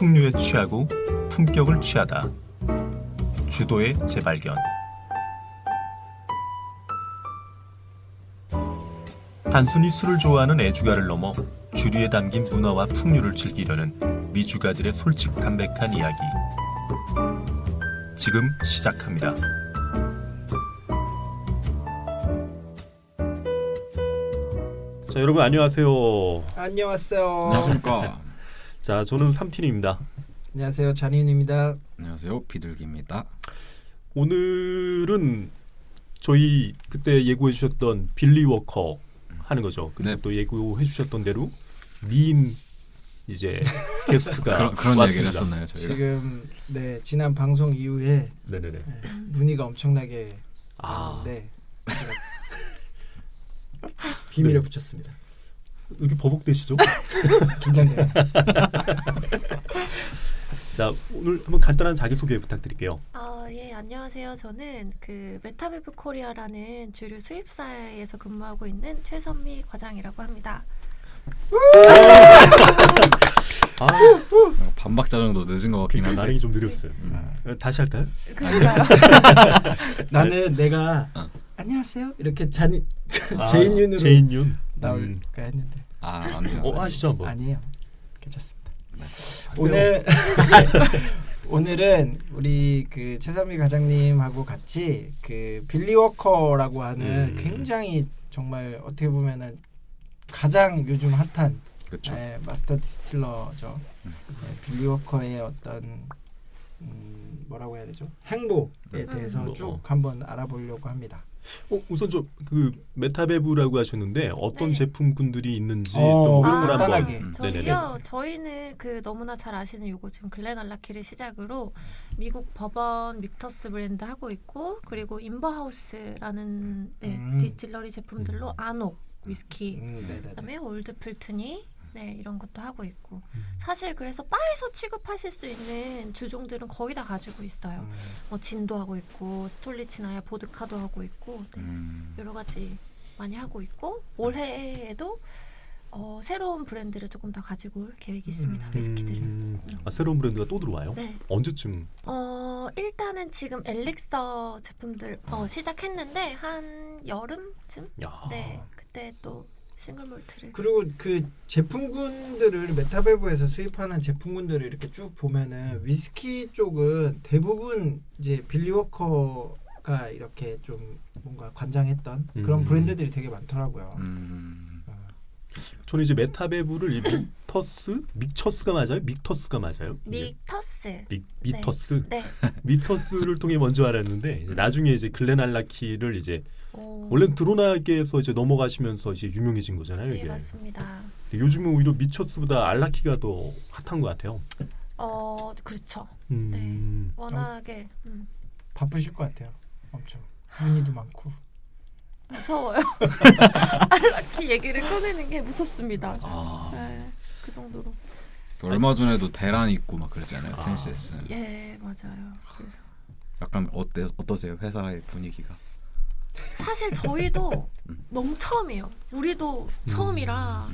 풍류에 취하고 품격을 취하다. 주도의 재발견. 단순히 술을 좋아하는 애주가를 넘어 주류에 담긴 문화와 풍류를 즐기려는 미주가들의 솔직 담백한 이야기. 지금 시작합니다. 자, 여러분 안녕하세요. 안녕하세요. 안녕하십니까. 자, 저는 삼틴입니다. 안녕하세요. 잔인입니다. 안녕하세요. 비둘기입니다. 오늘은 저희 그때 예고해 주셨던 빌리 워커 하는 거죠. 그때 네. 또 예고해 주셨던 대로 미인 이제 게스트가 그런 왔습니다. 얘기를 했었나요, 저희가? 지금 지난 방송 이후에 네네네. 문의가 엄청나게 아, 왔는데 비밀에 네. 붙였습니다. 이렇게 버벅대시죠? 긴장돼요. 자, 오늘 한번 간단한 자기소개 부탁드릴게요. 예, 안녕하세요. 저는 그 메타베브 코리아라는 주류 수입사에서 근무하고 있는 최선미 과장이라고 합니다. 아, 반박자 정도 늦은 것 같긴 한데. 나랑이 좀 느렸어요. 다시 할까요? 그러니까요. 나는 내가 안녕하세요 이렇게 제인윤으로 제인윤 나올까 했는데 아니요. 하시죠 한번. 아니에요. 괜찮습니다. 네. 오늘은 우리 그 최선미 과장님하고 같이 그 빌리 워커라고 하는 굉장히 정말 어떻게 보면은 가장 요즘 핫한 그렇죠. 마스터 디스틸러죠. 빌리 워커의 어떤 뭐라고 해야 되죠? 행보에 대해서 쭉 한번 알아보려고 합니다. 우선 저 그 메타베브라고 하셨는데 어떤 네. 제품군들이 있는지 또 이런 걸 한번. 간단하게. 저희요. 저희는 그 너무나 잘 아시는 요거 지금 글렌알라키를 시작으로 미국 버번 믹터스 브랜드 하고 있고 그리고 인버하우스라는 디스틸러리 제품들로 아녹 위스키 그다음에 올드 풀트니 이런 것도 하고 있고 사실 그래서 바에서 취급하실 수 있는 주종들은 거의 다 가지고 있어요. 뭐 진도 하고 있고 스톨리치나야 보드카도 하고 있고 여러 가지 많이 하고 있고 올해에도 새로운 브랜드를 조금 더 가지고 올 계획이 있습니다. 위스키들을. 새로운 브랜드가 또 들어와요? 네. 언제쯤? 일단은 지금 엘릭서 제품들 시작했는데 한 여름쯤? 야. 네, 그때 또 싱글 몰트를. 그리고 그 제품군들을 메타베브에서 수입하는 제품군들을 이렇게 쭉 보면은 위스키 쪽은 대부분 이제 빌리 워커가 이렇게 좀 뭔가 관장했던 그런 브랜드들이 되게 많더라고요. 저는 이제 메타베브를 이 믹처스가 맞아요? 믹터스가 맞아요? 믹터스. 미터스? 네. 미터스를 통해 먼저 알았는데 이제 나중에 이제 글렌알라키를 이제 오. 원래 드로나게에서 이제 넘어가시면서 이제 유명해진 거잖아요. 네, 이게. 맞습니다. 요즘은 오히려 미처스보다 알라키가 더 핫한 것 같아요. 그렇죠. 음. 네. 워낙에 바쁘실 것 같아요. 엄청 문의도 많고. 무서워요. 알라키 얘기를 꺼내는 게 무섭습니다. 네, 그 정도로. 얼마 전에도 대란 있고 막 그랬잖아요. 테니스에스. 예, 맞아요. 그래서 약간 어떠세요? 회사의 분위기가? 사실 저희도 너무 처음이에요. 우리도 처음이라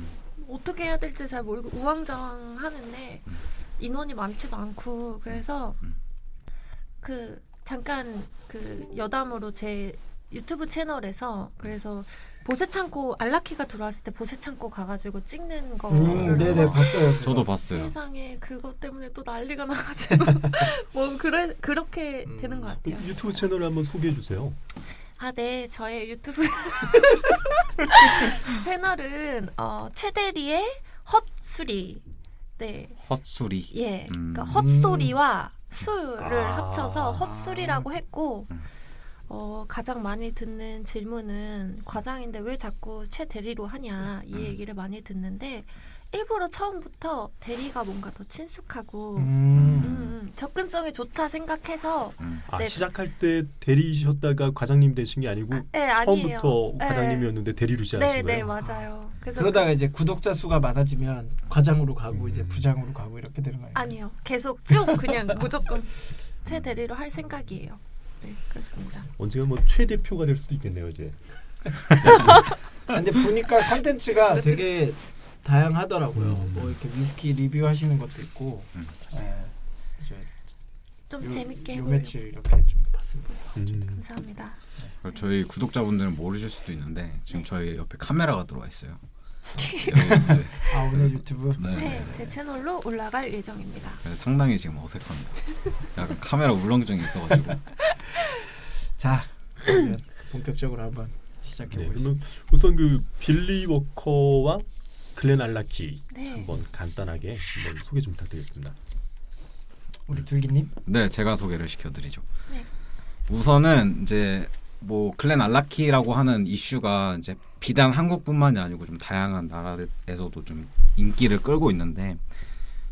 어떻게 해야 될지 잘 모르고 우왕좌왕하는데 인원이 많지도 않고 그래서 그 잠깐 그 여담으로 제 유튜브 채널에서 그래서 보세창고 알라키가 들어왔을 때 보세창고 가가지고 찍는 거를 네네 봤어요. 저도 봤어요. 세상에 그것 때문에 또 난리가 나가지고 뭐 그렇게 되는 것 같아요. 유튜브 채널 한번 소개해 주세요. 네, 저의 유튜브 채널은 최대리의 헛수리. 네, 헛소리. 예, 그러니까 헛소리와 술을 합쳐서 헛수리라고 했고. 가장 많이 듣는 질문은 과장인데 왜 자꾸 최 대리로 하냐 이 얘기를 많이 듣는데 일부러 처음부터 대리가 뭔가 더 친숙하고 접근성이 좋다 생각해서 네. 시작할 때 대리셨다가 과장님 되신 게 아니고 아니에요. 처음부터 과장님이었는데 대리로 시작하신 거예요? 네, 맞아요. 그래서 그러다가 이제 구독자 수가 많아지면 과장으로 가고 이제 부장으로 가고 이렇게 되는 거예요. 아니요. 계속 쭉 그냥 무조건 최 대리로 할 생각이에요. 네, 그렇습니다. 언젠가 뭐 최 대표가 될 수도 있겠네요, 이제. 근데 보니까 컨텐츠가 되게 다양하더라고요. 뭐 이렇게 위스키 리뷰하시는 것도 있고. 네. 좀 재밌게 요 해보려고. 며칠 이렇게 좀 봤습니다. 감사합니다. 저희 구독자분들은 모르실 수도 있는데 지금 저희 옆에 카메라가 들어와 있어요. 여기 이제, 오늘 유튜브. 네, 제 채널로 올라갈 예정입니다. 그래서 상당히 지금 어색합니다. 약간 카메라 울렁증이 있어가지고. 자, 그러면 본격적으로 한번 시작해 네, 보겠습니다. 그러면 우선 그 빌리 워커와 글렌 알라키 네. 한번 간단하게 한번 소개 좀 부탁드리겠습니다. 우리 둘기님. 네, 제가 소개를 시켜드리죠. 네. 우선은 이제 뭐 글렌 알라키라고 하는 이슈가 이제 비단 한국뿐만이 아니고 좀 다양한 나라에서도 좀 인기를 끌고 있는데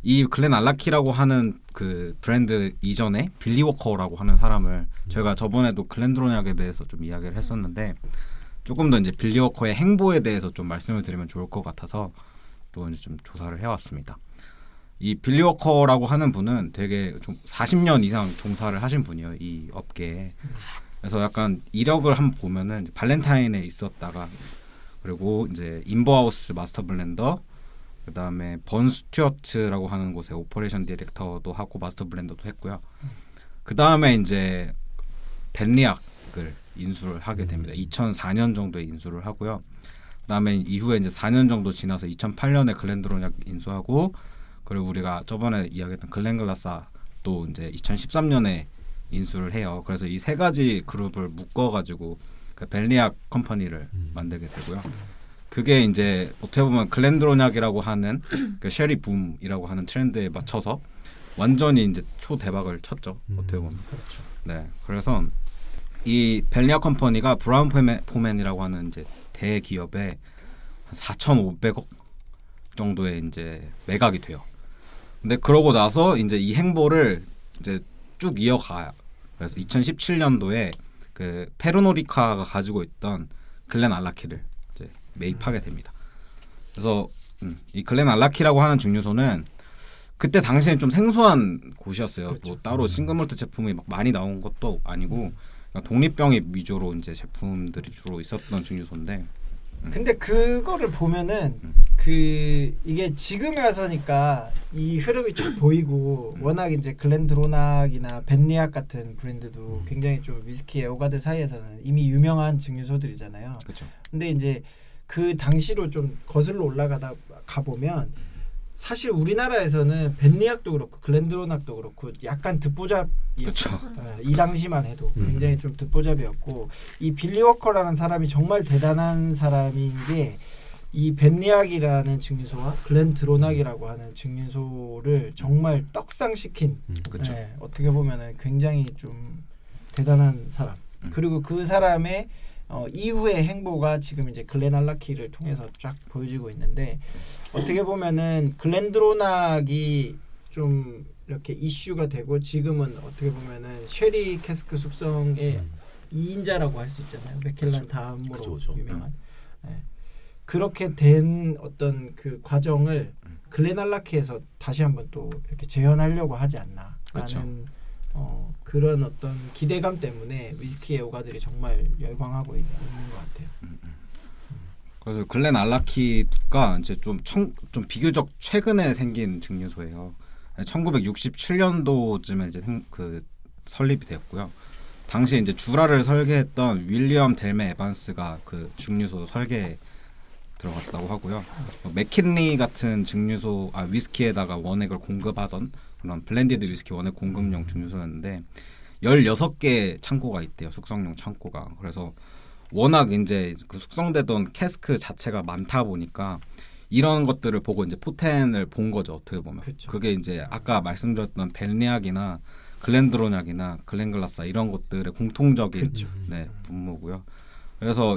이 글렌 알라키라고 하는 그 브랜드 이전에 빌리 워커라고 하는 사람을 저희가 저번에도 글렌드로낙에 대해서 좀 이야기를 했었는데 조금 더 이제 빌리 워커의 행보에 대해서 좀 말씀을 드리면 좋을 것 같아서 또 이제 좀 조사를 해왔습니다. 이 빌리 워커라고 하는 분은 되게 좀 40년 이상 종사를 하신 분이에요, 이 업계에. 그래서 약간 이력을 한번 보면은 발렌타인에 있었다가 그리고 이제 인버하우스 마스터 블렌더, 그다음에 번 스튜어트라고 하는 곳에 오퍼레이션 디렉터도 하고 마스터 블렌더도 했고요. 그다음에 이제 벤리악을 인수를 하게 됩니다. 2004년 정도에 인수를 하고요. 그다음에 이후에 이제 4년 정도 지나서 2008년에 글렌드로낙 인수하고 그리고 우리가 저번에 이야기했던 글렌글라사 또 이제 2013년에 인수를 해요. 그래서 이 세 가지 그룹을 묶어가지고 그 벤리악 컴퍼니를 만들게 되고요. 그게 이제 어떻게 보면 글렌드로낙이라고 하는 그 쉐리 붐이라고 하는 트렌드에 맞춰서 완전히 이제 초대박을 쳤죠. 어떻게 보면. 그렇죠. 네, 그래서 이 벤리악 컴퍼니가 브라운 포맨이라고 하는 이제 대기업에 4,500억 정도의 이제 매각이 돼요. 근데 그러고 나서 이제 이 행보를 이제 쭉 이어가요. 그래서 2017년도에 그 페르노리카가 가지고 있던 글렌 알라키를 이제 매입하게 됩니다. 그래서 이 글렌 알라키라고 하는 증류소는 그때 당시엔 좀 생소한 곳이었어요. 그렇죠. 뭐 따로 싱글몰트 제품이 막 많이 나온 것도 아니고 그냥 독립병입 위주로 이제 제품들이 주로 있었던 증류소인데. 근데 그거를 보면은 이게 지금에 와서니까 이 흐름이 쭉 보이고 워낙 이제 글렌드로낙이나 벤리악 같은 브랜드도 굉장히 좀 위스키 애호가들 사이에서는 이미 유명한 증류소들이잖아요. 그렇죠. 근데 이제 그 당시로 좀 거슬러 올라가다 가보면 사실 우리나라에서는 벤리악도 그렇고 글렌드로낙도 그렇고 약간 듣보잡이었죠. 그렇죠. 이 당시만 해도 굉장히 좀 듣보잡이었고 이 빌리 워커라는 사람이 정말 대단한 사람인 게 이 벤리악이라는 증류소와 글렌드로낙이라고 하는 증류소를 정말 떡상시킨 그렇죠. 어떻게 보면은 굉장히 좀 대단한 사람. 그리고 그 사람의 이후의 행보가 지금 이제 글렌 알라키를 통해서 쫙 보여지고 있는데 어떻게 보면은 글렌드로낙이 좀 이렇게 이슈가 되고 지금은 어떻게 보면은 쉐리 캐스크 숙성의 2인자라고 할 수 있잖아요. 맥켈란 다음으로 그쵸. 유명한. 네. 그렇게 된 어떤 그 과정을 글렌 알라키에서 다시 한번 또 이렇게 재현하려고 하지 않나라는 그쵸. 그런 어떤 기대감 때문에 위스키 애호가들이 정말 열광하고 있는 것 같아요. 그래서 글렌 알라키가 이제 좀 비교적 최근에 생긴 증류소예요. 1967년도쯤에 이제 설립이 되었고요. 당시 이제 주라를 설계했던 윌리엄 델메 에반스가 그 증류소 설계에 들어갔다고 하고요. 맥킨리 같은 증류소 위스키에다가 원액을 공급하던 그런 블렌디드 위스키 원액 공급용 증류소였는데 16개 창고가 있대요. 숙성용 창고가. 그래서 워낙 이제 그 숙성되던 캐스크 자체가 많다 보니까 이런 것들을 보고 이제 포텐을 본 거죠. 어떻게 보면. 그쵸. 그게 이제 아까 말씀드렸던 벤리악이나 글렌드로낙이나 글렌글라사 이런 것들의 공통적인 그쵸. 분모고요. 그래서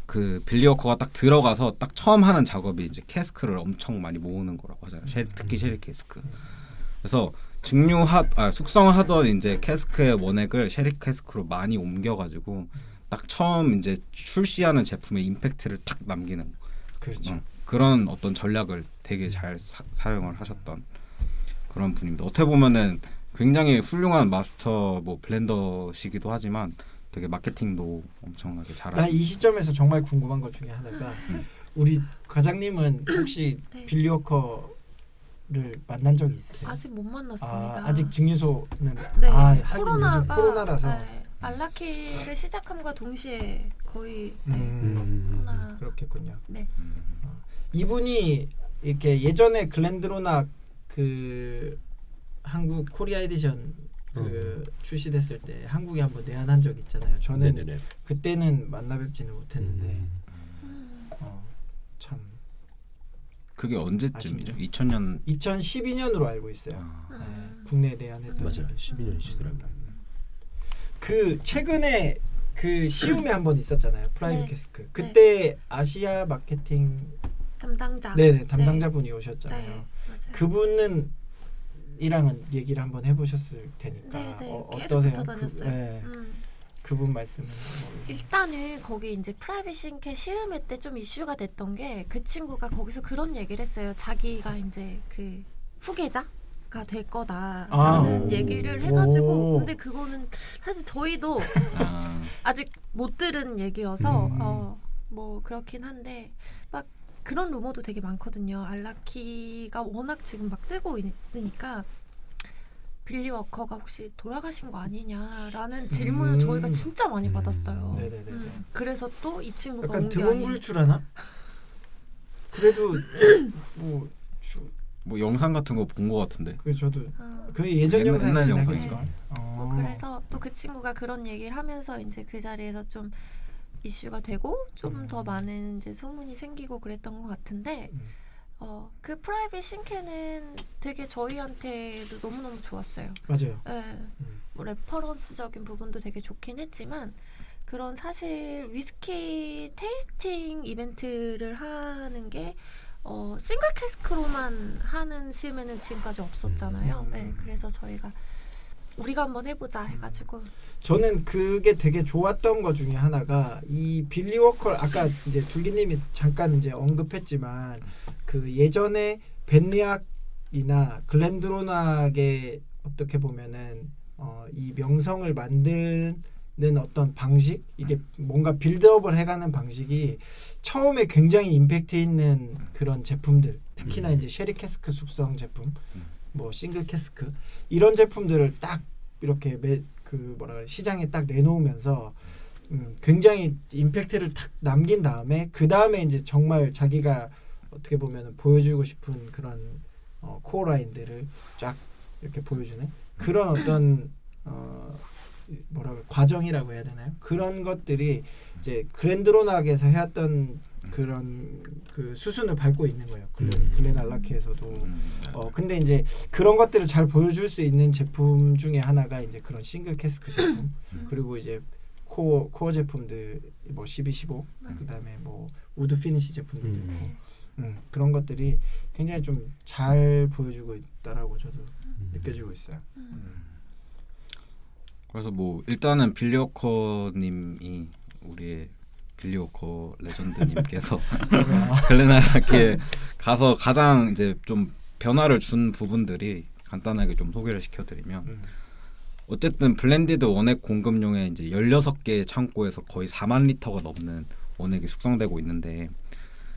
그 빌리 워커가 딱 들어가서 딱 처음 하는 작업이 이제 캐스크를 엄청 많이 모으는 거라고 하잖아요. 특히 쉐리 캐스크. 그래서 숙성을 하던 이제 캐스크의 원액을 쉐리 캐스크로 많이 옮겨가지고 딱 처음 이제 출시하는 제품의 임팩트를 탁 남기는 그렇죠. 그런 어떤 전략을 되게 잘 사용을 하셨던 그런 분입니다. 어떻게 보면은 굉장히 훌륭한 마스터 블렌더시기도 하지만 되게 마케팅도 엄청나게 잘하시고. 나 이 시점에서 정말 궁금한 것 중에 하나가 우리 과장님은 혹시 네. 빌리 워커를 만난 적이 있으세요? 아직 못 만났습니다. 아직 증류소는 네, 하긴 요즘 코로나가 코로나라서 네, 알라키를 시작함과 동시에 거의 그렇겠군요. 네. 이분이 이렇게 예전에 글렌드로낙 그 한국 코리아 에디션 그 출시됐을 때 한국에 한번 내한한 적 있잖아요. 저는 네네네. 그때는 만나 뵙지는 못했는데 참 그게 언제쯤이죠? 아쉽네요. 2000년 2012년으로 알고 있어요. 아, 네, 국내에 내한했던 맞아요. 적이. 12년이시더라고요. 그 최근에 그 시움에 한번 있었잖아요. 프라이빗 네. 캐스크. 그때 아시아 마케팅 담당자. 네네 담당자분이 오셨잖아요. 네, 맞아요. 그분은 이랑은 얘기를 한번 해보셨을 테니까 네, 네. 계속 어떠세요? 붙어 다녔어요. 네, 그분 말씀은 일단은 거기 이제 프라이빗 싱크의 시음회 때 좀 이슈가 됐던 게 그 친구가 거기서 그런 얘기를 했어요. 자기가 이제 그 후계자가 될 거다라는 아. 얘기를 해가지고 오. 근데 그거는 사실 저희도 아, 아직 못 들은 얘기여서 음. 뭐 그렇긴 한데 막 그런 루머도 되게 많거든요. 알라키가 워낙 지금 막 뜨고 있으니까 빌리 워커가 혹시 돌아가신 거 아니냐라는 질문을 저희가 진짜 많이 받았어요. 네네네. 그래서 또 이 친구가 약간 온 게 아닌 드문불출하나? 그래도 뭐 뭐 영상 같은 거 본 것 같은데. 그 저도 어, 그 예전 옛날 영상이긴 영상이죠. 하겠죠. 뭐 그래서 또 그 친구가 그런 얘기를 하면서 이제 그 자리에서 좀 이슈가 되고 좀 더 많은 이제 소문이 생기고 그랬던 것 같은데 그 프라이빗 싱크는 되게 저희한테도 너무너무 좋았어요. 맞아요. 네. 뭐 레퍼런스적인 부분도 되게 좋긴 했지만 그런 사실 위스키 테이스팅 이벤트를 하는 게 싱글 캐스크로만 하는 시음에는 지금까지 없었잖아요. 네, 그래서 저희가 우리가 한번 해보자 해가지고 저는 그게 되게 좋았던 것 중에 하나가 이 빌리 워커 아까 이제 둘기님이 잠깐 이제 언급했지만 그 예전에 벤리악이나 글렌드로낙의 어떻게 보면은 이 명성을 만드는 어떤 방식 이게 뭔가 빌드업을 해가는 방식이 처음에 굉장히 임팩트 있는 그런 제품들 특히나 이제 쉐리 캐스크 숙성 제품 뭐 싱글 캐스크 이런 제품들을 딱 이렇게 그 뭐라 그래 시장에 딱 내놓으면서 굉장히 임팩트를 탁 남긴 다음에 그 다음에 이제 정말 자기가 어떻게 보면 보여주고 싶은 그런 코어 라인들을 쫙 이렇게 보여주는 그런 어떤 뭐라고 과정이라고 해야 되나요? 그런 것들이 이제 글렌드로낙에서 해왔던 그런 그 수순을 밟고 있는 거예요. 글렌 알라키에서도. 근데 이제 그런 것들을 잘 보여줄 수 있는 제품 중에 하나가 이제 그런 싱글 캐스크 제품 그리고 이제 코어 제품들 뭐 1215 그다음에 뭐 우드 피니시 제품들도 있고 그런 것들이 굉장히 좀 잘 보여주고 있다라고 저도 느껴지고 있어요. 그래서 뭐 일단은 빌리 워커님이 우리의 빌리 워커 레전드님께서 글렌알라키에 가서 가장 이제 좀 변화를 준 부분들이 간단하게 좀 소개를 시켜드리면 어쨌든 블렌디드 원액 공급용에 이제 16개의 창고에서 거의 4만 리터가 넘는 원액이 숙성되고 있는데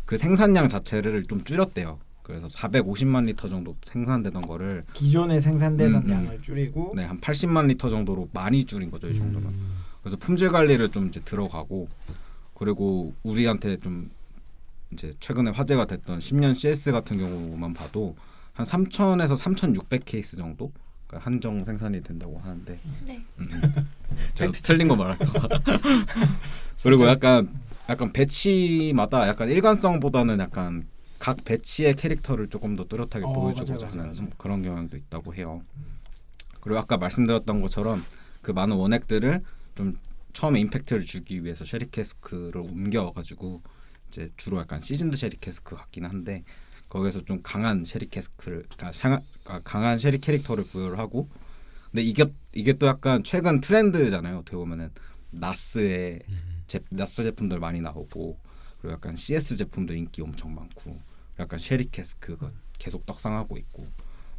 그 생산량 자체를 좀 줄였대요. 그래서 450만 리터 정도 생산되던 거를 기존에 생산되던 양을 줄이고 네, 한 80만 리터 정도로 많이 줄인 거죠, 이 정도면. 그래서 품질 관리를 좀 이제 들어가고 그리고 우리한테 좀 이제 최근에 화제가 됐던 10년 CS 같은 경우만 봐도 한 3,000에서 3,600 케이스 정도 그러니까 한정 생산이 된다고 하는데 네. 제가 틀린 거 말할까 봐. 그리고 약간 배치마다 약간 일관성보다는 약간 각 배치의 캐릭터를 조금 더 뚜렷하게 보여주고자 하는 맞아. 그런 경향도 있다고 해요. 그리고 아까 말씀드렸던 것처럼 그 많은 원액들을 좀 처음에 임팩트를 주기 위해서 쉐리 캐스크를 옮겨가지고 이제 주로 약간 시즌드 쉐리 캐스크 같긴 한데 거기에서 좀 강한 쉐리 캐스크를 강한 쉐리 캐릭터를 부여를 하고 근데 이게 또 약간 최근 트렌드잖아요. 어떻게 보면은 나스 제품들 많이 나오고 그리고 약간 CS 제품도 인기 엄청 많고 약간 쉐리 캐스크가 계속 떡상하고 있고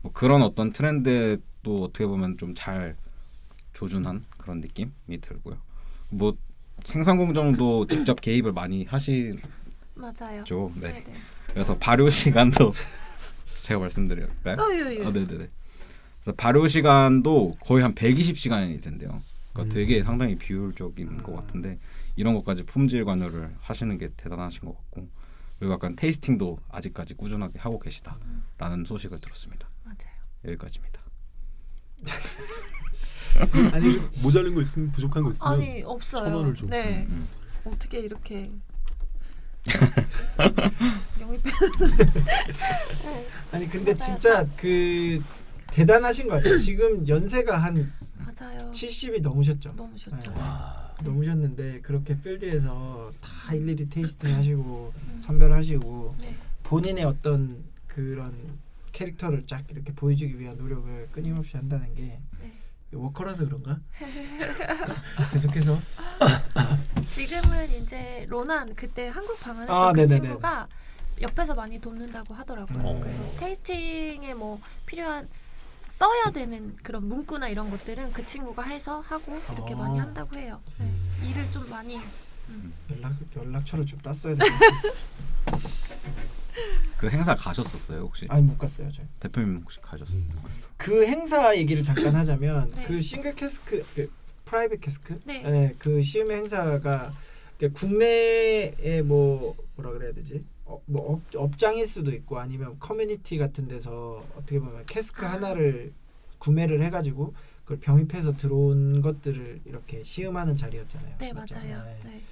뭐 그런 어떤 트렌드도 어떻게 보면 좀 잘 조준한 그런 느낌이 들고요. 뭐 생산 공정도 직접 개입을 많이 하시는 맞아요. 네. 네네. 그래서 발효 시간도 제가 말씀드릴까요? 예. 네네네. 그래서 발효 시간도 거의 한 120시간이 된대요. 그러니까 되게 상당히 비효율적인 것 같은데 이런 것까지 품질 관여를 하시는 게 대단하신 것 같고 그리고 약간 테이스팅도 아직까지 꾸준하게 하고 계시다라는 소식을 들었습니다. 맞아요. 여기까지입니다. 아니 모자른 거 있으면 부족한 거 있으면 아니 없어요. 1,000원을 좀. 네. 어떻게 이렇게 영입해? 아니 근데 맞아요. 진짜 그 대단하신 것 같아요. 지금 연세가 한 맞아요. 70이 넘으셨죠. 너무 좋죠. 네. 넘으셨는데 그렇게 필드에서 다 일일이 테이스팅 하시고 선별하시고 네. 본인의 어떤 그런 캐릭터를 쫙 이렇게 보여주기 위한 노력을 끊임없이 한다는 게 네. 워커라서 그런가? 계속해서 지금은 이제 로난 그때 한국 방문했던 아, 그 네네네. 친구가 옆에서 많이 돕는다고 하더라고요. 그래서 테이스팅에 뭐 필요한 써야 되는 그런 문구나 이런 것들은 그 친구가 해서 하고 이렇게 아. 많이 한다고 해요. 네. 일을 좀 많이 연락처를 좀 땄어야 돼. 그 행사 가셨었어요 혹시? 아니 못 갔어요 저. 대표님 혹시 가셨어요? 그 행사 얘기를 잠깐 하자면 네. 그 싱글 캐스크, 그 프라이빗 캐스크, 네. 그 시음의 행사가 국내에 뭐라 그래야 되지? 뭐 업장일 수도 있고 아니면 커뮤니티 같은 데서 어떻게 보면 캐스크 하나를 구매를 해가지고 그걸 병입해서 들어온 것들을 이렇게 시음하는 자리였잖아요. 네 맞죠? 맞아요. 네. 네.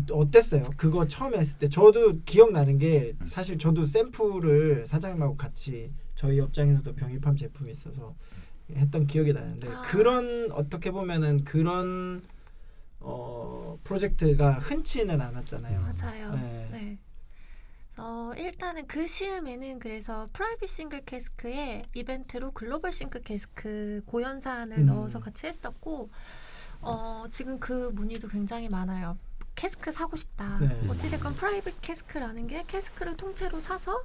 어땠어요? 그거 처음 했을 때 저도 기억나는 게 사실 저도 샘플을 사장님하고 같이 저희 업장에서도 병입한 제품이 있어서 했던 기억이 나는데 그런 어떻게 보면은 그런 프로젝트가 흔치는 않았잖아요. 맞아요. 네. 네. 일단은 그 시음에는 그래서 프라이빗 싱글 캐스크에 이벤트로 글로벌 싱글 캐스크 고연산을 넣어서 같이 했었고 지금 그 문의도 굉장히 많아요. 캐스크 사고 싶다. 네. 어찌됐건 프라이빗 캐스크라는 게 캐스크를 통째로 사서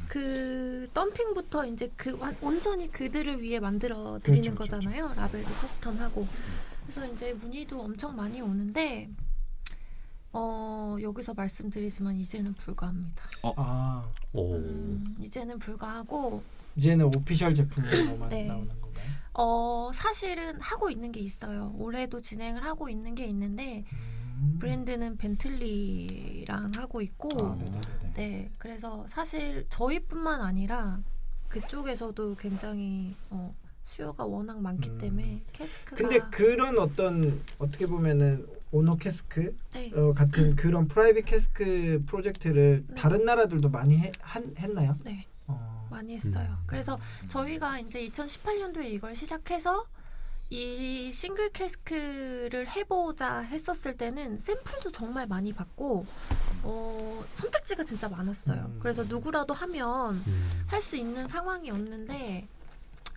그 덤핑부터 이제 그 온전히 그들을 위해 만들어 드리는 그렇죠, 거잖아요. 라벨도 커스텀하고. 그래서 이제 문의도 엄청 많이 오는데 여기서 말씀드리지만 이제는 불가합니다. 오. 이제는 불가하고 이제는 오피셜 제품으로만 네. 나오는 건가요? 사실은 하고 있는 게 있어요. 올해도 진행을 하고 있는 게 있는데 브랜드는 벤틀리랑 하고 있고 네네네. 네, 그래서 사실 저희뿐만 아니라 그쪽에서도 굉장히 수요가 워낙 많기 때문에 캐스크가 근데 그런 어떤 어떻게 보면은 오너 캐스크 네. 같은 그런 프라이빗 캐스크 프로젝트를 네. 다른 나라들도 많이 했나요? 네, 많이 했어요. 그래서 저희가 이제 2018년도에 이걸 시작해서 이 싱글 캐스크를 해보자 했었을 때는 샘플도 정말 많이 받고 선택지가 진짜 많았어요. 그래서 누구라도 하면 할 수 있는 상황이었는데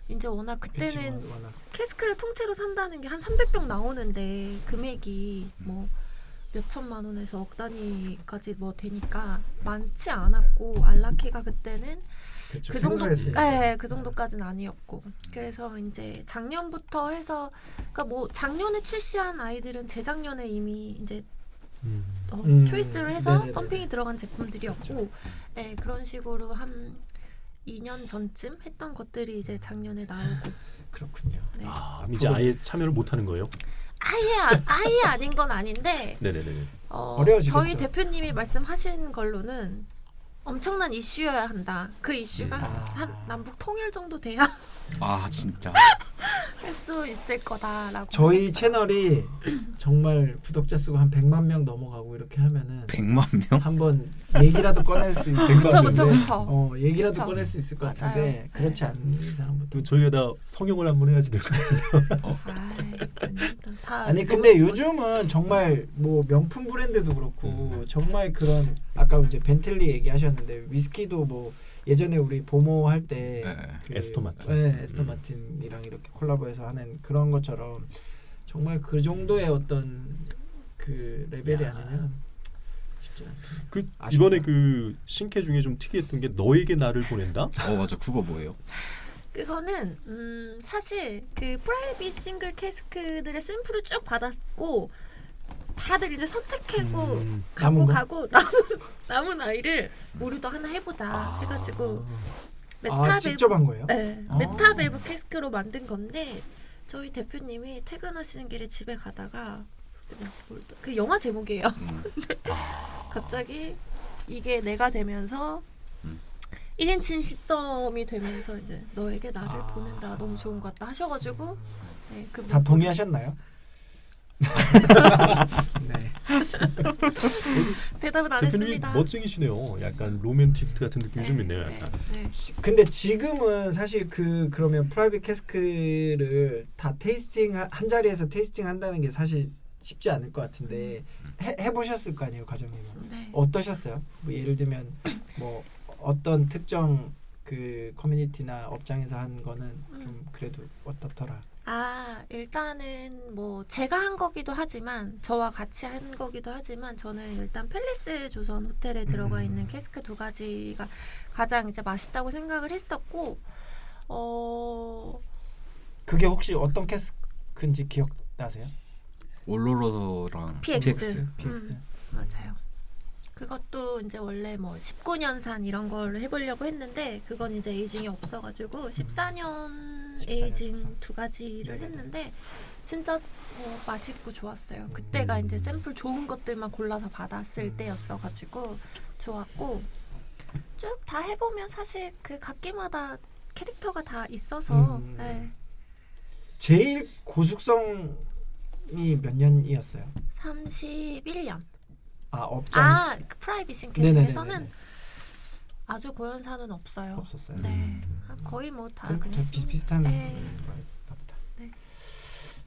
이제 워낙 그때는 워낙. 캐스크를 통째로 산다는 게 한 300병 나오는데 금액이 뭐 몇천만 원에서 억 단위까지 뭐 되니까 많지 않았고 알라키가 그때는 그쵸, 그 정도, 생소했으니까. 네, 그 정도까지는 아니었고 그래서 이제 작년부터 해서 그러니까 뭐 작년에 출시한 아이들은 재작년에 이미 이제 초이스를 해서 네네네네. 덤핑이 들어간 제품들이었고 네, 그런 식으로 한 2년 전쯤 했던 것들이 이제 작년에 나오고 그렇군요. 네. 이제 아예 참여를 못 하는 거예요? 아예 아닌 건 아닌데 네네네. 어려워지겠죠. 저희 대표님이 말씀하신 걸로는 엄청난 이슈여야 한다. 그 이슈가 한 남북 통일 정도 돼야 진짜 할 수 있을 거다라고 저희 하셨어요. 채널이 정말 구독자 수가 한 100만 명 넘어가고 이렇게 하면은 100만 명? 한번 얘기라도 꺼낼 수 있을 것 그쵸, 같은데 그쵸. 얘기라도 그쵸. 꺼낼 수 있을 것 맞아요. 같은데 그렇지 네. 않은 이상부터 저희가 다 성형을 한번 해야지 될 것 같아요. 아니 근데 요즘은 정말 뭐 명품 브랜드도 그렇고 정말 그런 아까 이제 벤틀리 얘기하셨는데 위스키도 뭐 예전에 우리 보모 할 때 에스턴 마틴. 네, 에스턴 마틴이랑 이렇게 콜라보해서 하는 그런 것처럼 정말 그 정도의 어떤 그 레벨이 아니면 쉽지 않다. 그 이번에 그 신캐 중에 좀 특이했던 게 너에게 나를 보낸다. 맞아. 그거 뭐예요? 그거는 사실 그 프라이빗 싱글 캐스크들의 샘플을 쭉 받았고 다들 이제 선택하고 남은 갖고 거? 가고 남은 아이를 우리도 하나 해보자 해가지고 직접 한 거예요? 네, 아. 메타베이브 캐스크로 만든 건데 저희 대표님이 퇴근하시는 길에 집에 가다가 그 영화 제목이에요. 갑자기 이게 내가 되면서 1인칭 시점이 되면서 이제 너에게 나를 보낸다 너무 좋은 것 같다 하셔가지고 네, 그 다 동의하셨나요? 네. 대답은 안 대표님이 했습니다. 멋쟁이시네요. 약간 로맨티스트 같은 느낌이 좀 있네요. 약간. 네. 근데 지금은 사실 그러면 프라이빗 캐스크를 다 테이스팅 한 자리에서 테이스팅 한다는 게 사실 쉽지 않을 것 같은데 해보셨을 거 아니에요, 과장님은? 네. 어떠셨어요? 뭐 예를 들면 뭐 어떤 특정 그 커뮤니티나 업장에서 한 거는 좀 그래도 어떻더라? 일단은 뭐 제가 한 거기도 하지만 저와 같이 한 거기도 하지만 저는 일단 팰리스 조선 호텔에 들어가 있는 캐스크 2가지가 가장 이제 맛있다고 생각을 했었고 그게 혹시 어떤 캐스크인지 기억나세요? 올로로랑 PX. PX. 맞아요. 그것도 이제 원래 뭐 19년산 이런 걸로 해보려고 했는데 그건 이제 에이징이 없어가지고 14년 에이징 2가지를 네네네. 했는데 진짜 맛있고 좋았어요. 그때가 이제 샘플 좋은 것들만 골라서 받았을 때였어가지고 좋았고 쭉 다 해보면 사실 그 각기마다 캐릭터가 다 있어서 네. 제일 고숙성이 몇 년이었어요? 31년. 업장 그 프라이빗 네네네네. 캐스에서는 아주 고연사는 없어요. 없었어요. 네, 거의 뭐 다 좀 그냥 비슷비슷한 네. 건가 보다. 네.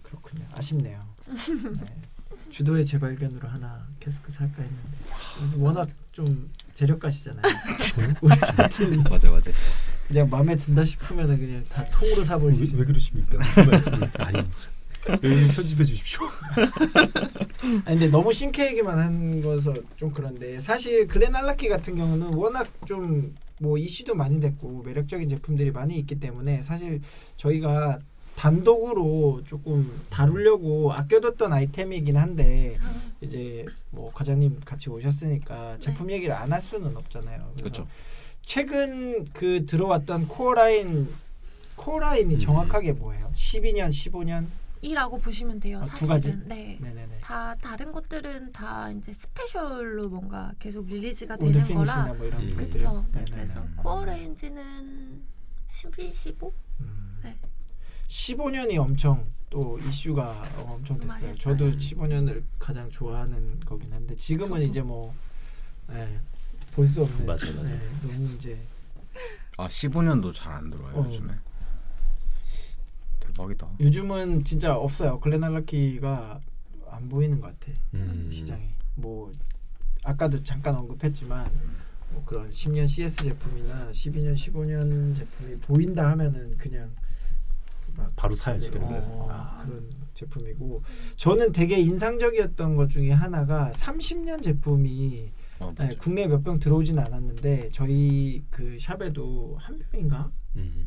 그렇군요. 아쉽네요. 네. 주도의 재발견으로 하나 캐스크 살까 했는데 워낙 좀 재력가시잖아요. 우리 사람들은 맞아. 그냥 마음에 든다 싶으면 그냥 다 통으로 사버리시죠. 왜 그러십니까? 무슨 말씀을? 아니. 여기 편집해 주십시오. 아니 근데 너무 신캐이기만 한 거서 좀 그런데 사실 글렌 알라키 같은 경우는 워낙 좀 뭐 이슈도 많이 됐고 매력적인 제품들이 많이 있기 때문에 사실 저희가 단독으로 조금 다루려고 아껴뒀던 아이템이긴 한데 이제 뭐 과장님 같이 오셨으니까 제품 얘기를 안 할 수는 없잖아요. 그래서 그렇죠. 최근 그 들어왔던 코어라인이 정확하게 뭐예요? 12년, 15년? 이라고 보시면 돼요. 두 가지? 사실은 네. 네네네. 다 다른 것들은 다 이제 스페셜로 뭔가 계속 릴리즈가 우드 되는 피니시나 거라 뭐 이런 것들이. 그렇죠. 네, 네네네. 그래서 코어 레인지는 12, 15? 네. 15년이 엄청 또 이슈가 엄청 됐어요. 맛있어요. 저도 15년을 가장 좋아하는 거긴 한데 지금은 저도. 이제 뭐 볼 수 없는 맞아요. 너무 이제 15년도 잘 안 들어요 요즘에. 대박이다. 요즘은 진짜 없어요. 글렌 알라키가 안 보이는 것 같아. 시장에. 뭐 아까도 잠깐 언급했지만 뭐 그런 10년 CS 제품이나 12년, 15년 제품이 보인다 하면은 그냥 막 바로 사야지 되는 거예요. 그런 제품이고 저는 되게 인상적이었던 것 중에 하나가 30년 제품이 국내에 몇 병 들어오진 않았는데 저희 그 샵에도 한 병인가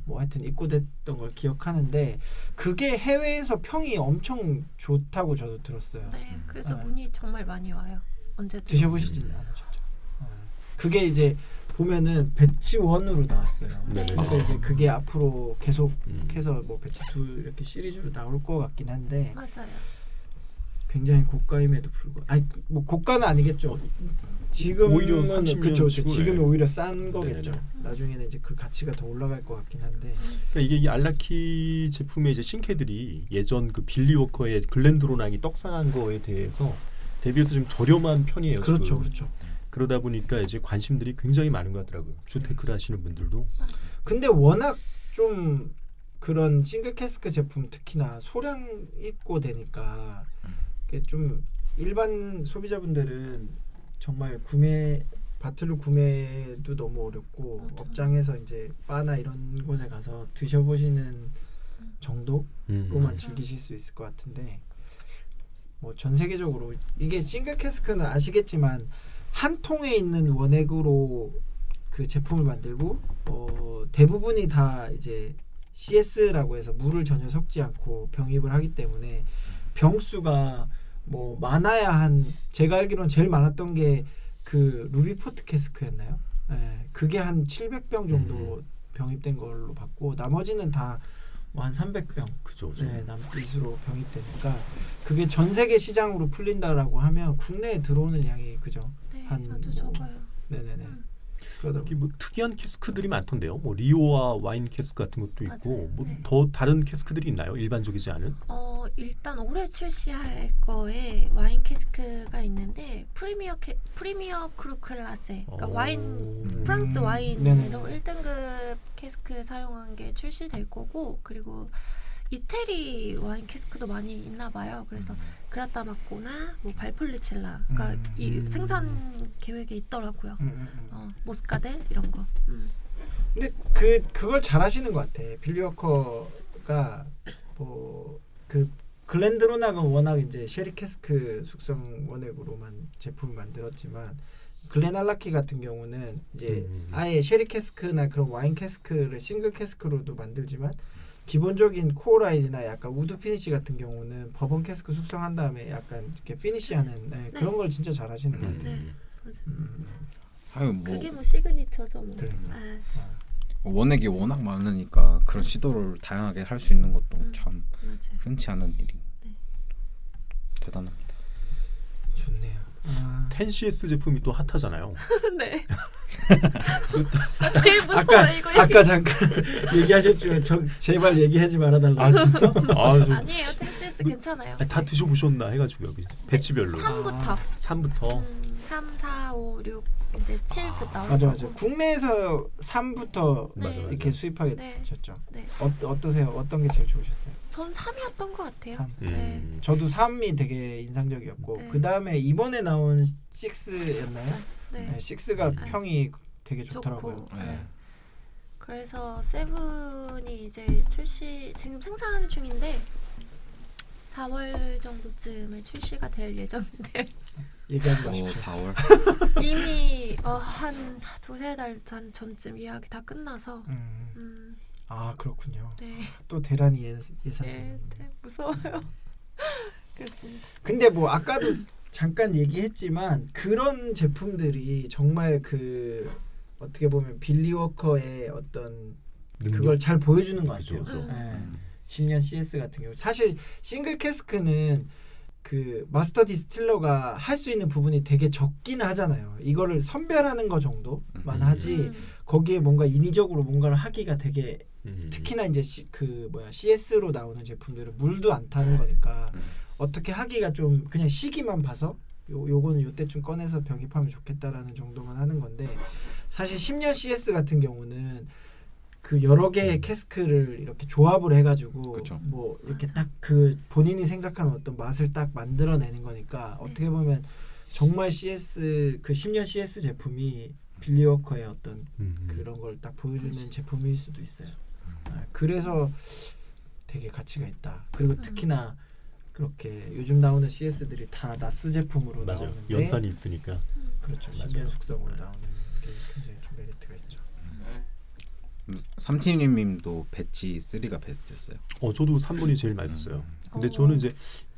뭐 하여튼 입고됐던 걸 기억하는데 그게 해외에서 평이 엄청 좋다고 저도 들었어요. 네, 그래서 문의 정말 많이 와요. 언제 드셔보시진 않으셨죠? 그게 이제 보면은 배치 1으로 나왔어요. 네. 그러니까 이제 그게 앞으로 계속해서 뭐 배치 2 이렇게 시리즈로 나올 것 같긴 한데 맞아요. 굉장히 고가임에도 불구하고 아니 뭐 고가는 아니겠죠. 지금은 오히려 30년 그쵸, 치고, 지금이 네. 오히려 싼 거겠죠. 네네. 나중에는 이제 그 가치가 더 올라갈 것 같긴 한데 그러니까 이게 이 알라키 제품의 이제 신캐들이 예전 그 빌리 워커의 글렌드로낙이 떡상한 거에 대해서 대비해서 좀 저렴한 편이에요. 그렇죠, 지금. 그렇죠. 그러다 보니까 이제 관심들이 굉장히 많은 것 같더라고요. 주테크를 하시는 분들도. 근데 워낙 좀 그런 싱글 캐스크 제품 특히나 소량 입고되니까 이게 좀 일반 소비자분들은 정말 바틀로 구매도 너무 어렵고 맞아. 업장에서 이제 바나 이런 곳에 가서 드셔보시는 정도로만 즐기실 수 있을 것 같은데 뭐 전 세계적으로 이게 싱글 캐스크는 아시겠지만 한 통에 있는 원액으로 그 제품을 만들고 대부분이 다 이제 CS라고 해서 물을 전혀 섞지 않고 병입을 하기 때문에 병수가 뭐 많아야 한 제가 알기로는 제일 많았던 게 그 루비포트 캐스크였나요? 예, 그게 한 700병 정도 병입된 걸로 봤고 나머지는 다 뭐 한 300병 그죠. 네, 남짓으로 병입되니까 그게 전 세계 시장으로 풀린다라고 하면 국내에 들어오는 양이 그죠? 네, 한 아주 뭐- 적어요. 네네네. 그러다 이게 뭐 특이한 캐스크들이 많던데요. 뭐 리오와 와인 캐스크 같은 것도 있고 맞아요. 뭐 네. 더 다른 캐스크들이 있나요? 일반적이지 않은? 일단 올해 출시할 거에 와인 캐스크가 있는데 프리미어 크루 클라세, 그러니까 와인 프랑스 와인으로 네네네. 1등급 캐스크 사용한 게 출시될 거고 그리고 이태리 와인 캐스크도 많이 있나 봐요. 그래서 그라타마코나 뭐 발폴리첼라, 그러니까 이 생산 계획에 있더라고요. 모스카델 이런 거. 근데 그걸 잘하시는 것 같아. 빌리워커가 뭐 그 글렌드로낙은 워낙 이제 쉐리 캐스크 숙성 원액으로만 제품을 만들었지만 글렌알라키 같은 경우는 이제 아예 쉐리 캐스크나 그런 와인 캐스크를 싱글 캐스크로도 만들지만 기본적인 코어 라인이나 약간 우드 피니시 같은 경우는 버번 캐스크 숙성한 다음에 약간 이렇게 피니시하는 네, 그런 걸 진짜 잘하시는 것 같아요. 네, 맞아. 아유 뭐 그게 뭐 시그니처죠, 뭐. 그러니까. 아, 원액이 워낙 많으니까 그런 시도를 다양하게 할 수 있는 것도 참 맞아요. 흔치 않은 일이 네. 대단합니다. 좋네요. 10CS 제품이 또 핫하잖아요. 네. 제일 무서워 아까 이거 아까 잠깐 얘기하셨지만 제발 얘기하지 말아달라. 아 진짜? 아니에요. 텐시스 괜찮아요. 다 드셔보셨나 해가지고 여기 배치별로 3부터 3부터 3, 4, 5, 6 이제 7부 나올 맞아. 거고. 국내에서 3부터 네. 이렇게 수입하게 네. 되셨죠. 네. 어떠세요? 어떤 게 제일 좋으셨어요? 전 3이었던 것 같아요. 3. 네. 저도 3이 되게 인상적이었고 네. 그 다음에 이번에 나온 6였나요? 네. 네, 6가 네. 평이 되게 좋더라고요. 좋고. 네. 네. 그래서 세븐이 이제 출시 지금 생산 중인데 4월 정도쯤에 출시가 될 예정인데 얘기하지 오, 마십시오. 4월. 이미 한 두세 달 전쯤 예약이 다 끝나서 아 그렇군요. 네. 또 대란이 예상. 네, 네, 무서워요. 그렇습니다. 근데 뭐 아까도 잠깐 얘기했지만 그런 제품들이 정말 그 어떻게 보면 빌리워커의 어떤 그걸 잘 보여주는 것 같아요. 그죠. 네. 10년 CS 같은 경우 사실 싱글 캐스크는 그 마스터 디스틸러가 할 수 있는 부분이 되게 적긴 하잖아요. 이거를 선별하는 거 정도만 하지 거기에 뭔가 인위적으로 뭔가를 하기가 되게 특히나 이제 CS로 나오는 제품들은 물도 안 타는 거니까 어떻게 하기가 좀 그냥 시기만 봐서 요거는 요때쯤 꺼내서 병입하면 좋겠다라는 정도만 하는 건데 사실 10년 CS 같은 경우는 그 여러 개의 캐스크를 이렇게 조합을 해가지고 그쵸. 뭐 이렇게 맞아. 딱 그 본인이 생각하는 어떤 맛을 딱 만들어내는 거니까 어떻게 보면 정말 CS 그 10년 CS 제품이 빌리워커의 어떤 그런 걸 딱 보여주는 그렇지. 제품일 수도 있어요. 그래서 되게 가치가 있다. 그리고 특히나 그렇게 요즘 나오는 CS들이 다 나스 제품으로 맞아요. 나오는데 연산이 있으니까. 그렇죠. 맞아요. 10년 숙성으로 나오는 게 굉장히 좀 메리트가 있죠. 삼티님도 배치 3가 베스트였어요. 저도 3번이 제일 맛있었어요. 근데 오. 저는 이제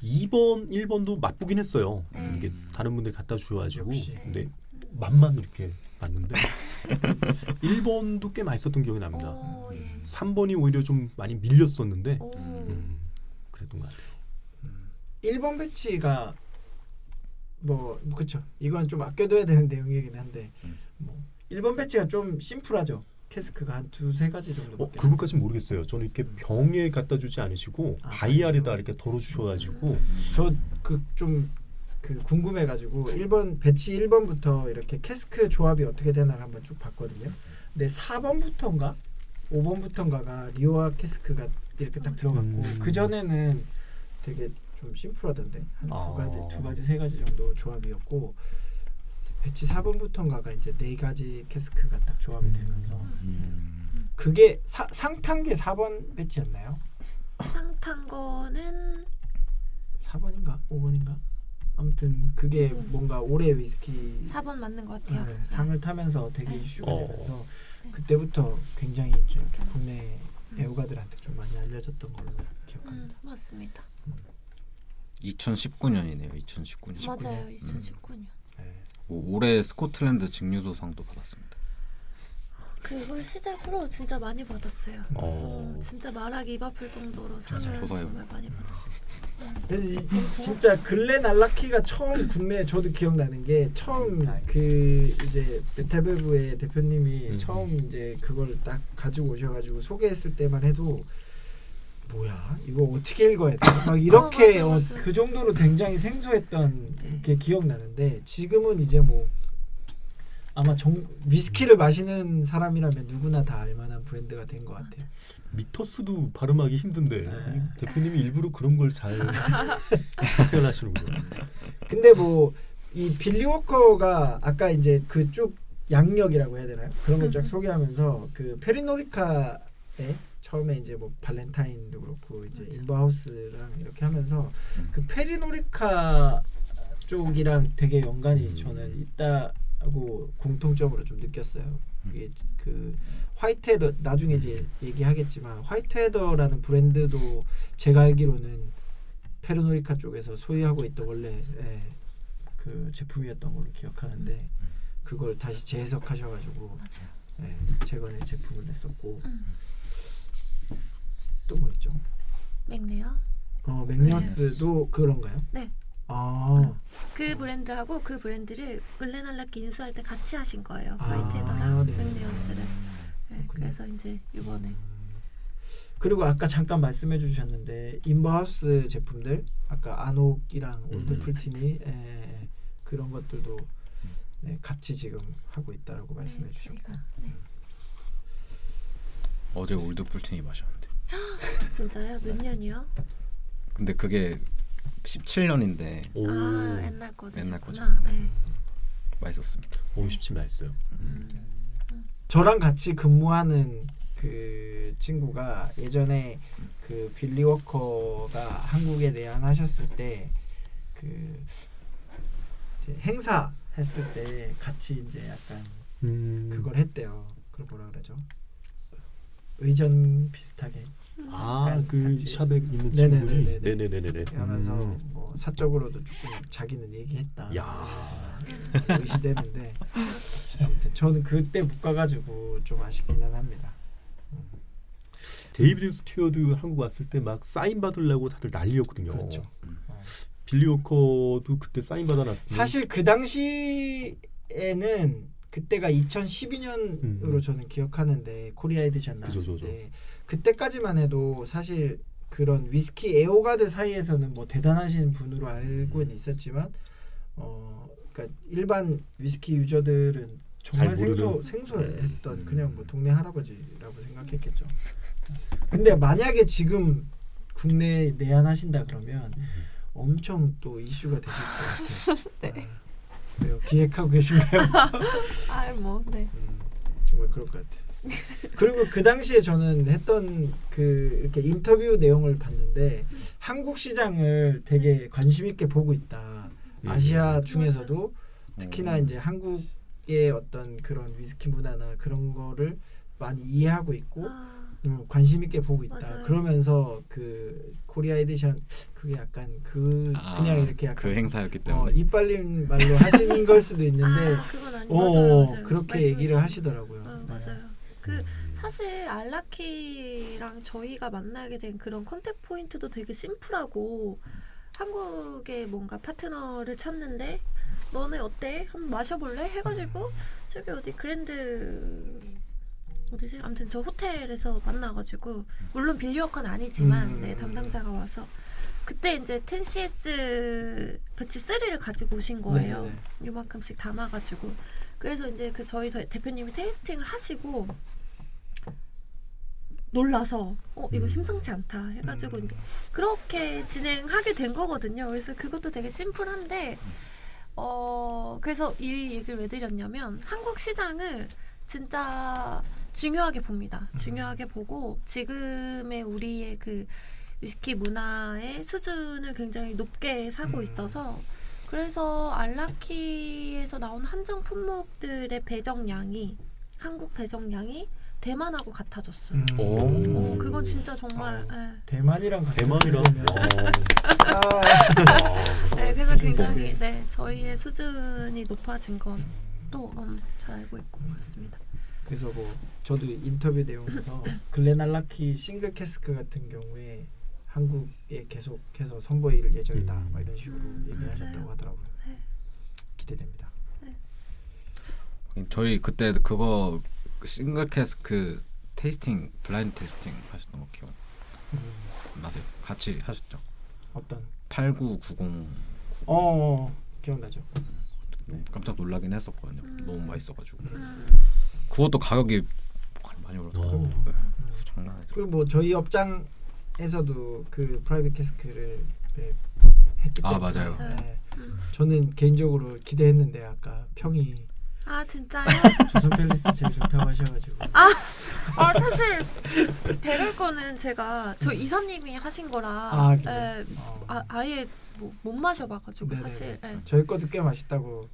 2번, 1번도 맛보긴 했어요. 네. 이게 다른 분들 갖다 주셔가지고 역시. 근데 맛만 이렇게 봤는데 1번도 꽤 맛있었던 기억이 납니다. 오, 예. 3번이 오히려 좀 많이 밀렸었는데 오. 그랬던 것 같아요. 1번 배치가 뭐 그렇죠. 이건 좀 아껴둬야 되는 내용이긴 한데 뭐 1번 배치가 좀 심플하죠. 캐스크가 한 두세 가지 정도. 그것까지는 모르겠어요. 저는 이렇게 병에 갖다 주지 않으시고 바이알에다 이렇게 덜어 주셔가지고 저 좀 궁금해가지고 1번 배치 1번부터 이렇게 캐스크 조합이 어떻게 되나 한번 쭉 봤거든요. 근데 4번부터인가 5번부터인가가 리오아 캐스크가 이렇게 딱 들어갔고 그 전에는 되게 좀 심플하던데 한 두 가지 세 가지 정도 조합이었고 배치 4번부터인가가 이제 네 가지 캐스크가 딱 조합이 되면서 그게 상탄게 4번 배치였나요? 상탄 거는 4번인가 5번인가 아무튼 그게 뭔가 올해 위스키 4번 맞는 것 같아요. 네, 상을 타면서 되게 네. 이슈가 되면서 그때부터 굉장히 좀 국내 애호가들한테 좀 많이 알려졌던 걸로 기억합니다. 맞습니다. 2019년이네요. 2019년. 맞아요. 2019년. 올해 스코틀랜드 직류도상도 받았습니다. 그걸 시작으로 진짜 많이 받았어요. 진짜 말하기 입 아플 정도로 상을 조사요. 정말 많이 받았어요. 그래서 진짜 글렌 알라키가 처음 국내 저도 기억나는 게 처음 그 이제 메타베브의 대표님이 처음 이제 그걸 딱 가지고 오셔가지고 소개했을 때만 해도 뭐야 이거 어떻게 읽어야 돼? 막 이렇게 맞아. 그 정도로 굉장히 생소했던 네. 게 기억나는데 지금은 이제 뭐 아마 위스키를 마시는 사람이라면 누구나 다 알만한 브랜드가 된 것 같아요. 미터스도 발음하기 힘든데 네. 대표님이 일부러 그런 걸 잘 표현하시는군요. 근데 뭐 이 빌리 워커가 아까 이제 그 쭉 양력이라고 해야 되나요? 그런 걸 쫙 소개하면서 그 페리노리카에 처음에 이제 뭐 발렌타인도 그렇고 이제 인버하우스랑 이렇게 하면서 그 페리노리카 쪽이랑 되게 연관이 저는 있다고 공통점으로 좀 느꼈어요. 이게 그 화이트헤더 나중에 이제 얘기하겠지만 화이트헤더라는 브랜드도 제가 알기로는 페르노리카 쪽에서 소유하고 있던 원래 그 제품이었던 걸로 기억하는데 그걸 다시 재해석하셔가지고 재건의 제품을 냈었고 또 뭐 있죠? 맥레어. 맥니어스도 그런가요? 네. 아, 그 브랜드하고 그 브랜드를 글렌 알라키 인수할 때 같이 하신 거예요. 아, 화이트헤더랑 네. 맥레어스를. 네, 그래서 이제 이번에 그리고 아까 잠깐 말씀해 주셨는데 인버하우스 제품들 아까 아녹이랑 올드 풀티니 그런 것들도 같이 지금 하고 있다라고 말씀해 주셨고 저희가, 네. 어제 올드 풀틴이 마셨는데. 진짜요? 몇 년이요? 근데 그게 17년인데 아 옛날 거죠. 옛날 거죠. 네. 맛있었습니다. 쉽지 맛있어요. 저랑 같이 근무하는 그 친구가 예전에 그 빌리 워커가 한국에 내한하셨을 때 그 행사 했을 때 같이 이제 약간 그걸 했대요. 그걸 뭐라 그러죠? 의전 비슷하게 그 같이. 샵에 있는 네네네네네. 친구분이 네네네네. 하면서 뭐 사적으로도 조금 자기는 얘기했다. 야. 그래서 의시되는데 아무튼 저는 그때 못 가가지고 좀 아쉽기는 합니다. 데이비드 스튜어드 한국 왔을 때 막 사인 받으려고 다들 난리였거든요. 그렇죠. 빌리 워커도 그때 사인 받아놨으면 사실 그 당시에는 그때가 2012년으로 저는 기억하는데 코리아 에디션 나왔을 그죠. 때 그때까지만 해도 사실 그런 위스키 애호가들 사이에서는 뭐 대단하신 분으로 알고는 있었지만 그러니까 일반 위스키 유저들은 정말 잘 모르는. 생소했던 그냥 뭐 동네 할아버지라고 생각했겠죠. 근데 만약에 지금 국내에 내한하신다 그러면 엄청 또 이슈가 되실 것 같아요. 네. 왜요? 기획하고 계신가요? 뭐 네. 정말 그럴 것 같아요. 그리고 그 당시에 저는 했던 그 이렇게 인터뷰 내용을 봤는데 한국 시장을 되게 관심 있게 보고 있다. 아시아 중에서도 특히나 이제 한국의 어떤 그런 위스키 문화나 그런 거를 많이 이해하고 있고 관심 있게 보고 있다. 맞아요. 그러면서 그 코리아 에디션 그게 약간 그냥 이렇게 약간 그 행사였기 때문에 이빨림 말로 하시는 걸 수도 있는데 그건 아니 맞아요. 그렇게 얘기를 하시더라고요. 맞아요. 그 사실 알라키랑 저희가 만나게 된 그런 컨택 포인트도 되게 심플하고 한국에 뭔가 파트너를 찾는데 너네 어때? 한번 마셔볼래? 해가지고 저기 어디 그랜드 어디지? 아무튼 저 호텔에서 만나가지고 물론 빌리 워커는 아니지만 담당자가 와서 그때 이제 10CS 배치 3를 가지고 오신 거예요. 네네네. 요만큼씩 담아가지고 그래서 이제 그 저희 대표님이 테이스팅을 하시고 놀라서 이거 심상치 않다 해가지고 이제 그렇게 진행하게 된 거거든요. 그래서 그것도 되게 심플한데 그래서 이 얘기를 왜 드렸냐면 한국 시장을 진짜 중요하게 봅니다. 중요하게 보고 지금의 우리의 그 위스키 문화의 수준을 굉장히 높게 사고 있어서 그래서 알라키에서 나온 한정 품목들의 배정량이 한국 배정량이 대만하고 같아졌어요. 오. 그건 진짜 정말 대만이랑 같은 대만이랑 수준이면- 네, 그래서 수준이 굉장히 되게- 저희의 수준이 높아진 것도 잘 알고 있고 그렇습니다. 그래서 뭐 저도 인터뷰 내용에서 글렌 알라키 싱글 캐스크 같은 경우에 한국에 계속해서 선보일 예정이다 막 이런 식으로 얘기하셨다고 하더라고요. 네. 기대됩니다. 저희 그때 그거 싱글 캐스크 테이스팅 블라인드 테이스팅 하셨던 거 기억 나세요? 같이 하셨죠? 어떤 8990 기억나죠? 깜짝 놀라긴 했었거든요. 너무 맛있어가지고 음. 그것도 가격이 많이 올랐더라고요. 오. 네. 장난 아니죠. 그리고 뭐 저희 업장에서도 그 프라이빗 캐스크를 했기 때문에 맞아요. 네. 저는 개인적으로 기대했는데 아까 평이 아 진짜요? 조선 팰리스 제일 좋다고 하셔가지고 사실 배럴 거는 제가 저 이사님이 하신 거라 아, 그래요? 아예 못 마셔봐가지고 네네네. 사실 저희 것도 꽤 맛있다고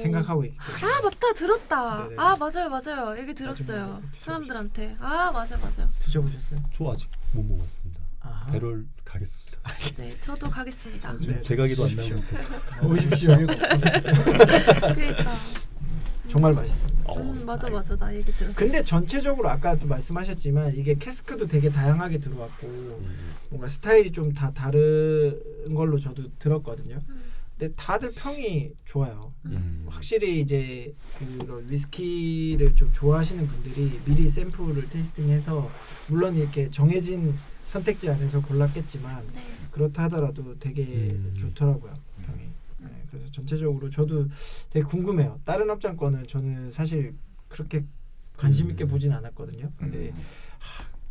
생각하고 있기 때문에 아 맞다 들었다. 네네네. 아 맞아요 얘기 들었어요. 나중에 드셔보시죠. 사람들한테 아 맞아요. 드셔보셨어요? 저 아직 못 먹었습니다. 아하. 배럴 가겠습니다. 네 저도 가겠습니다. 네. 제가기도 안 오십시오. 나오고 있어서. 오십시오. 그러니까 정말 맛있습니다. 맞아 나 얘기 들었어. 근데 전체적으로 아까도 말씀하셨지만 이게 캐스크도 되게 다양하게 들어왔고 뭔가 스타일이 좀 다 다른 걸로 저도 들었거든요. 근데 다들 평이 좋아요. 확실히 이제 그런 위스키를 좀 좋아하시는 분들이 미리 샘플을 테이스팅해서 물론 이렇게 정해진 선택지 안에서 골랐겠지만 네. 그렇다 하더라도 되게 좋더라고요. 평이. 네, 그래서 전체적으로 저도 되게 궁금해요. 다른 업장 거는 저는 사실 그렇게 관심 있게 보진 않았거든요. 근데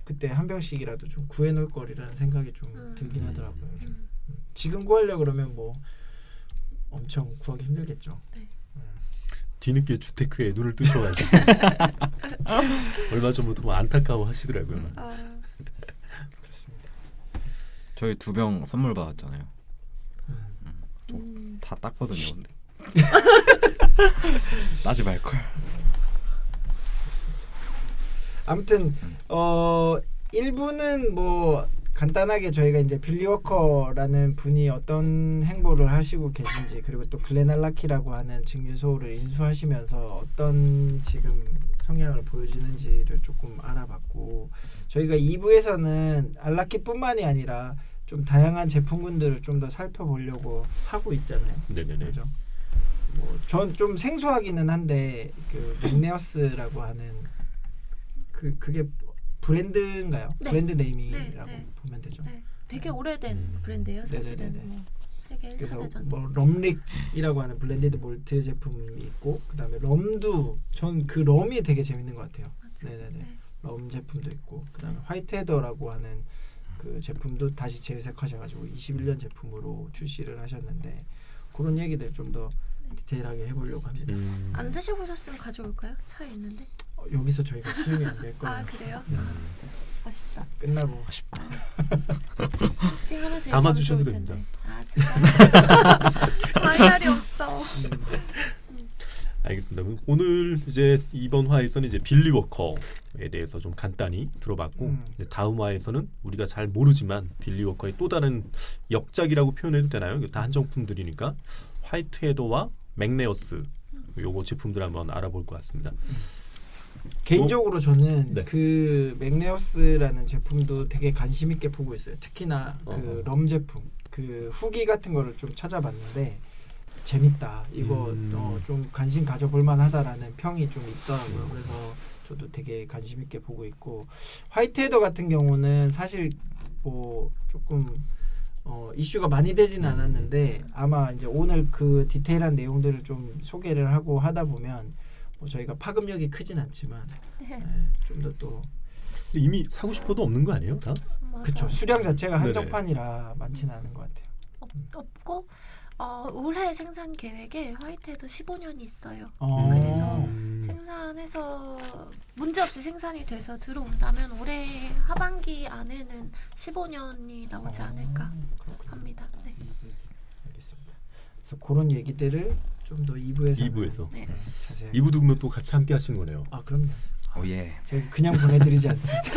그때 한 병씩이라도 좀 구해놓을 거리라는 생각이 좀 들긴 하더라고요. 좀. 지금 구하려 그러면 뭐 엄청 구하기 힘들겠죠. 네. 뒤늦게 주테크에 눈을 뜨셔가지고 얼마 전부터 뭐 안타까워 하시더라고요. 그렇습니다. 저희 2병 선물 받았잖아요. 다 땄거든요. 근데 따지 말걸. 아무튼 1부는 뭐 간단하게 저희가 이제 빌리 워커라는 분이 어떤 행보를 하시고 계신지 그리고 또 글렌 알라키라고 하는 증류소를 인수하시면서 어떤 지금 성향을 보여지는지를 조금 알아봤고 저희가 2부에서는 알라키뿐만이 아니라 좀 다양한 제품군들을 좀 더 살펴보려고 하고 있잖아요. 네네네. 그죠? 전 좀 생소하기는 한데 그 맥네어스라고 하는 그게 브랜드인가요? 네. 브랜드 네임이라고 네. 보면 되죠. 네. 되게 오래된 브랜드예요, 사실은. 네네네네. 뭐 세계 1차 그래서 대전. 뭐 럼릭이라고 하는 블렌디드 몰트 제품이 있고 그다음에 럼도 전 그 럼이 되게 재밌는 것 같아요. 네네네. 럼 제품도 있고 그다음에 화이트 헤더라고 하는 그 제품도 다시 재해석하셔가지고 21년 제품으로 출시를 하셨는데 그런 얘기들 좀 더 디테일하게 해보려고 합니다. 안 드셔보셨으면 가져올까요? 차에 있는데. 여기서 저희가 시음이 안 될 거예요. 아 그래요? 네. 아쉽다. 끝나고 스팀 하나 제일 담아주셔도 좋을 텐데. 됩니다. 아 진짜? 다이알이 없어. 알겠습니다. 오늘 이제 이번 화에서는 이제 빌리 워커에 대해서 좀 간단히 들어봤고 이제 다음 화에서는 우리가 잘 모르지만 빌리 워커의 또 다른 역작이라고 표현해도 되나요? 다 한정품들이니까 화이트 헤더와 맥네어스 요거 제품들 한번 알아볼 것 같습니다. 개인적으로 저는 네. 그 맥네어스라는 제품도 되게 관심 있게 보고 있어요. 특히나 그 럼 제품 그 후기 같은 거를 좀 찾아봤는데 재밌다. 이거 좀 관심 가져볼 만하다라는 평이 좀 있더라고요. 그래서 저도 되게 관심 있게 보고 있고 화이트 헤더 같은 경우는 사실 뭐 조금 이슈가 많이 되지는 않았는데 아마 이제 오늘 그 디테일한 내용들을 좀 소개를 하고 하다 보면 뭐 저희가 파급력이 크진 않지만 좀 더 또 이미 사고 싶어도 없는 거 아니에요? 다? 그쵸 수량 자체가 네네. 한정판이라 많지는 않은 것 같아요. 없고 올해 생산 계획에 화이트헤드 15년이 있어요. 어. 그래서 생산해서 문제없이 생산이 돼서 들어온다면 올해 하반기 안에는 15년이 나오지 않을까 그렇군요. 합니다. 네. 알겠습니다. 그래서 그런 얘기들을 좀 더 2부에서 이부에서. 네. 자세히 2부 두면 또 같이 함께 하시는 거네요. 아 그럼요. 오예. 저희 그냥 보내드리지 않습니다.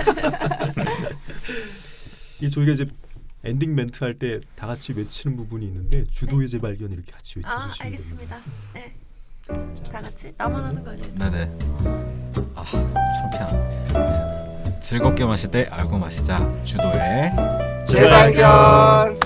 이 저희가 이제 엔딩 멘트 할 때 다 같이 외치는 부분이 있는데 주도의 재발견 이렇게 같이 외쳐주시면 됩니다. 알겠습니다. 네. 다 같이 나만 하는 거 아니에요? 네네. 아 챔피언. 즐겁게 마실 때 알고 마시자. 주도의 재발견.